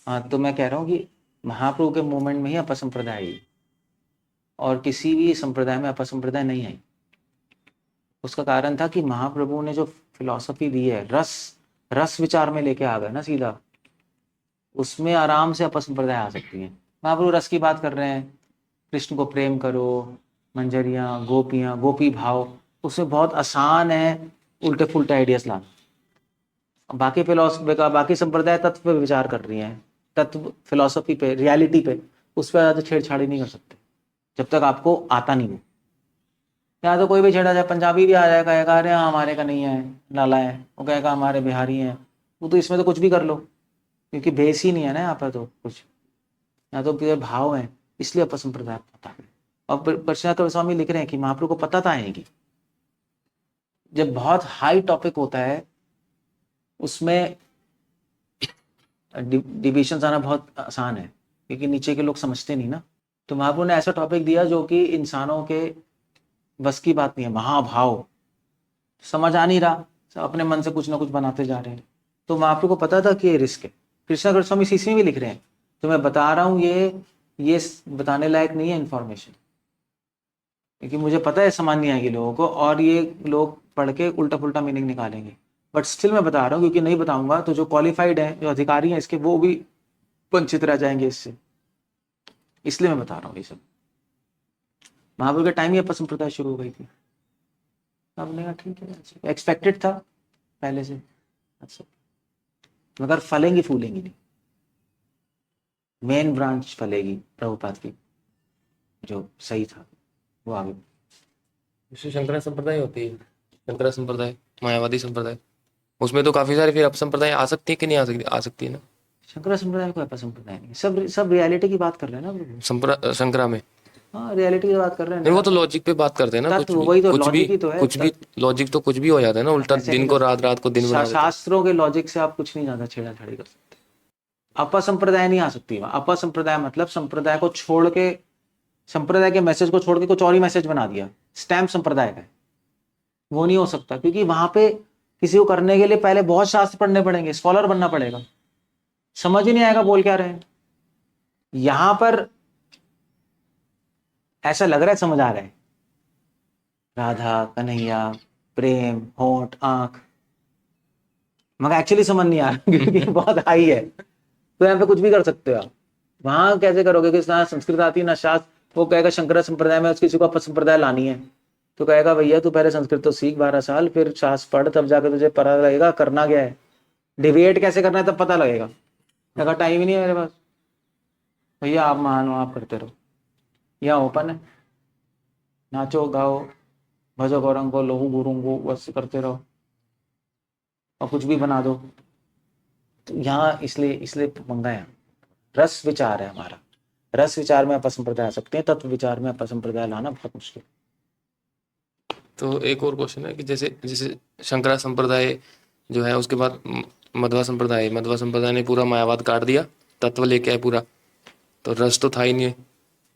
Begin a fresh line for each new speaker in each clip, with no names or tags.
हाँ, तो मैं कह रहा हूँ कि महाप्रभु के मूवमेंट में ही अपसंप्रदाय आई और किसी भी संप्रदाय में अपसंप्रदाय नहीं आई। उसका कारण था कि महाप्रभु ने जो फिलॉसफी दी है, रस रस विचार में लेके आ गए ना सीधा, उसमें आराम से अपसंप्रदाय आ सकती है। महाप्रभु रस की बात कर रहे हैं, कृष्ण को प्रेम करो, मंजरियाँ, गोपियाँ, गोपी भाव, उसमें बहुत आसान है उल्टे फुलटे आइडियाज लाना। बाकी फिलोसफी का, बाकी संप्रदाय तत्व पे विचार कर रही हैं, तत्व फिलोसफी पे, रियलिटी पे, उस पर ज़्यादा छेड़छाड़ी नहीं कर सकते जब तक आपको आता नहीं हो। यहाँ तो कोई भी छेड़ा जाए, पंजाबी भी आ जाएगा, कहेगा अरे हाँ हमारे का नहीं है, नाला है, वो कहेगा हमारे बिहारी हैं। वो तो इसमें तो कुछ भी कर लो, क्योंकि बेस ही नहीं है ना यहाँ पर तो कुछ, यहाँ तो पूरे भाव है, इसलिए अपसंप्रदाय पता है। और परशुराम स्वामी लिख रहे हैं कि महाप्रभु को पता था है कि जब बहुत हाई टॉपिक होता है उसमें डिविजन आना बहुत आसान है, क्योंकि नीचे के लोग समझते नहीं ना। तो महाप्रभु ने ऐसा टॉपिक दिया जो कि इंसानों के बस की बात नहीं है, महाभाव समझ आ नहीं रहा, सब अपने मन से कुछ ना कुछ बनाते जा रहे हैं। तो महाप्रभु को पता था कि ये रिस्क है। कृष्णा गोस्वामी सीसी में भी लिख रहे हैं, तो मैं बता रहा हूँ ये बताने लायक नहीं है इन्फॉर्मेशन, क्योंकि मुझे पता है समझ नहीं आएगी लोगों को और ये लोग पढ़ के उल्टा पुल्टा मीनिंग निकालेंगे। बट स्टिल मैं बता रहा हूँ, क्योंकि नहीं बताऊंगा तो जो क्वालिफाइड है, जो अधिकारी हैं इसके, वो भी वंचित रह जाएंगे इससे, इसलिए मैं बता रहा हूँ ये सब। महाप्रभु के टाइम ही अपसंप्रदाय शुरू हो गई थी। आपने कहा ठीक है, एक्सपेक्टेड था पहले से, अच्छा, मगर फलेंगी फूलेंगी नहीं। मेन ब्रांच फलेगी प्रभुपाद की, जो सही था वो आगे।
जैसे शंकरा संप्रदाय होती है, शंकरा संप्रदाय, मायावादी संप्रदाय, उसमें तो काफी सारे फिर अपसंप्रदाय आ सकती है कि नहीं आ सकती है ना?
शंकर संप्रदाय कोई अपसंप्रदाय नहीं, सब सब रियलिटी की बात कर रहे हैं ना प्रभु।
शंकरा में
हाँ, रियलिटी की बात कर रहे हैं
नहीं,
ना।
वो तो लॉजिक पे बात करते हैं ना,
तत्व वही तो, लॉजिक ही तो है
कुछ भी लॉजिक तो कुछ भी हो जाता है ना, उल्टा
ऐसे
दिन
नहीं
को
कर
रात,
सकते।
रात को दिन बना देते हैं।
शास्त्रों के लॉजिक से आप कुछ नहीं ज्यादा छेड़ाछाड़ी कर सकते। अपसंप्रदाय नहीं आ सकती वहां। अपसंप्रदाय मतलब संप्रदाय को छोड़ के, संप्रदाय के मैसेज को छोड़ के कुछ और ही मैसेज बना दिया, स्टैम्प संप्रदाय का है, वो नहीं हो सकता। क्योंकि वहां पे किसी को करने के लिए पहले बहुत शास्त्र पढ़ने पड़ेंगे, स्कॉलर बनना पड़ेगा, समझ ही नहीं आएगा बोल क्या रहे हैं। यहां पर ऐसा लग रहा है समझ आ रहा है, राधा कन्हैया, प्रेम, होंठ, आंख, मगर एक्चुअली समझ नहीं आ रहा क्योंकि बहुत हाई है। तो यहाँ पे कुछ भी कर सकते हो आप। वहां कैसे करोगे कि ना संस्कृत आती ना शास्त्र। वो कहेगा शंकर संप्रदाय में किसी को अपसंप्रदाय लानी है, तो कहेगा भैया तू पहले संस्कृत तो सीख 12 साल, फिर शास्त्र पढ़, तब जाकर तुझे पता लगेगा करना क्या है, डिबेट कैसे करना है तब पता लगेगा। कहा टाइम ही नहीं है मेरे पास। भैया आप महान हो, आप करते रहो, यहाँ ओपन है, नाचो गाओ, भजो गौरंग को, लोहू गुरुंग को, बस करते रहो और कुछ भी बना दो। तो यहाँ इसलिए इसलिए पंगा है। रस विचार है हमारा, रस विचार में अपसंप्रदाय आ सकते हैं, तत्व विचार में अपसंप्रदाय लाना बहुत मुश्किल।
तो एक और क्वेश्चन है कि जैसे जैसे शंकरा संप्रदाय जो है, उसके बाद मध्वा संप्रदाय ने पूरा मायावाद काट दिया, तत्व लेके आए पूरा, तो रस तो था ही नहीं,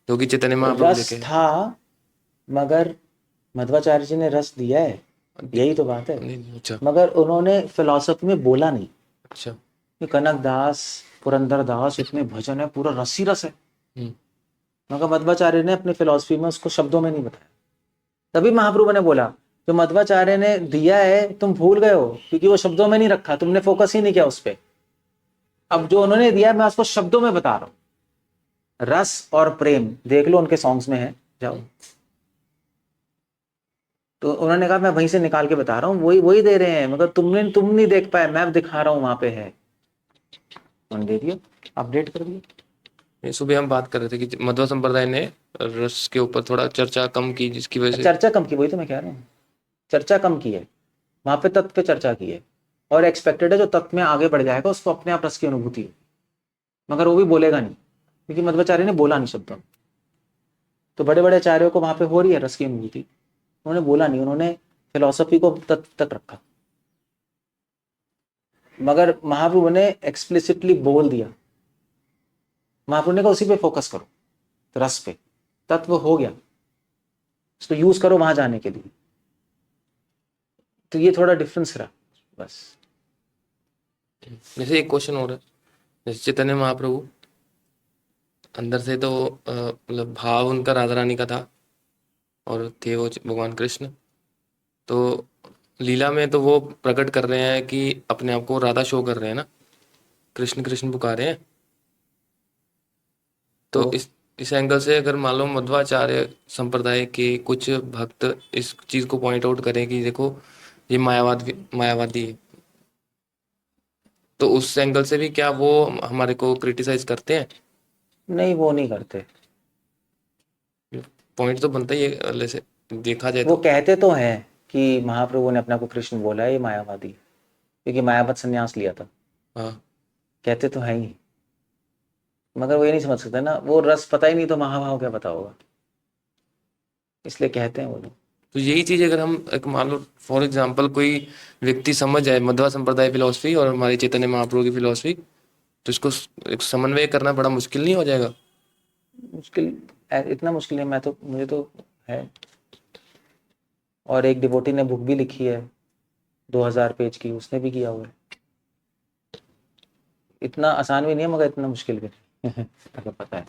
जो कि चैतन्य महाप्रभु
रस
लेके आए।
था, मगर मध्वाचार्य जी ने रस दिया है, यही तो बात है।
नहीं नहीं, अच्छा
मगर उन्होंने फिलॉसफी में बोला नहीं।
अच्छा।
ये कनक दास, पुरंदर दास, इतने भजन है, पूरा रस ही रस है,
हम्म।
मगर मध्वाचार्य ने अपनी फिलॉसफी में उसको शब्दों में नहीं बताया। तभी महाप्रभु ने बोला जो मध्वाचार्य ने दिया है तुम भूल गए हो, क्योंकि वो शब्दों में नहीं रखा, तुमने फोकस ही नहीं किया उस पर। अब जो उन्होंने दिया है मैं उसको शब्दों में बता रहा हूं। रस और प्रेम देख लो उनके सॉन्ग्स में है, जाओ। तो उन्होंने कहा मैं वहीं से निकाल के बता रहा हूँ, वही वही दे रहे हैं, मगर तुम नहीं देख पाए, मैं दिखा रहा हूँ वहां पे है। उन्होंने दे दिया, अपडेट कर दिया।
ये सुबह हम बात कर रहे थे कि मध्व संप्रदाय ने रस के ऊपर थोड़ा चर्चा कम की, जिसकी वजह से
चर्चा कम की, वही तो मैं कह रहा हूँ, चर्चा कम की है, वहां पे तत्व पे चर्चा की है। और एक्सपेक्टेड है जो तत्व में आगे बढ़ जाएगा उसको अपने आप रस की अनुभूति होगी, मगर वो भी बोलेगा नहीं, क्योंकि मध्वाचार्य ने बोला नहीं शब्दों में। तो बड़े बड़े आचार्यों को वहां पे हो रही है रस की अनुभूति, उन्होंने बोला नहीं, उन्होंने फिलॉसफी को तत्व तक रखा। मगर महाप्रभु ने एक्सप्लिसिटली बोल दिया, महाप्रभु ने कहा उसी पे फोकस करो, तो रस पे, तत्व हो गया, इसको यूज करो वहां जाने के लिए। तो ये थोड़ा डिफरेंस रहा बस।
जैसे एक क्वेश्चन हो रहा है जैसे चैतन्य महाप्रभु अंदर से तो मतलब भाव उनका राधा रानी का था और थे वो भगवान कृष्ण। तो लीला में तो वो प्रकट कर रहे हैं कि अपने आप को राधा शो कर रहे हैं ना, कृष्ण कृष्ण पुकारे हैं। तो
तो
इस एंगल से अगर मान लो मध्वाचार्य संप्रदाय के कुछ भक्त इस चीज को पॉइंट आउट करें कि देखो ये मायावादी है, तो उस एंगल से भी क्या वो हमारे को क्रिटिसाइज करते हैं?
नहीं, वो नहीं करते।
पॉइंट तो बनता ही है वैसे देखा जाए
वो
तो।
कहते तो हैं कि महाप्रभु ने अपने आप को कृष्ण बोला है, ये मायावादी है, क्योंकि मायावत संन्यास लिया था।
हाँ,
कहते तो हैं ही, मगर वो ये नहीं समझ सकते ना, वो रस पता ही नहीं तो महाभाव क्या पता होगा, इसलिए कहते हैं वो लोग।
तो यही चीज अगर हम एक मान लो फॉर एग्जांपल कोई व्यक्ति समझ जाए मध्वा संप्रदाय फिलोसफी और हमारी चैतन्य महाप्रभु की फिलोसफी, तो इसको एक समन्वय करना बड़ा मुश्किल नहीं हो जाएगा?
मुश्किल, इतना मुश्किल है, मैं तो, मुझे तो है। और एक डिवोटी ने बुक भी लिखी है 2000 पेज की, उसने भी किया हुआ है। इतना आसान भी नहीं है, मगर इतना मुश्किल भी नहीं अगर पता है।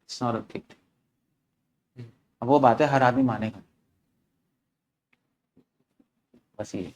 सौरभ ठीक थी। अब वो बात है, हर आदमी मानेगा, बस ये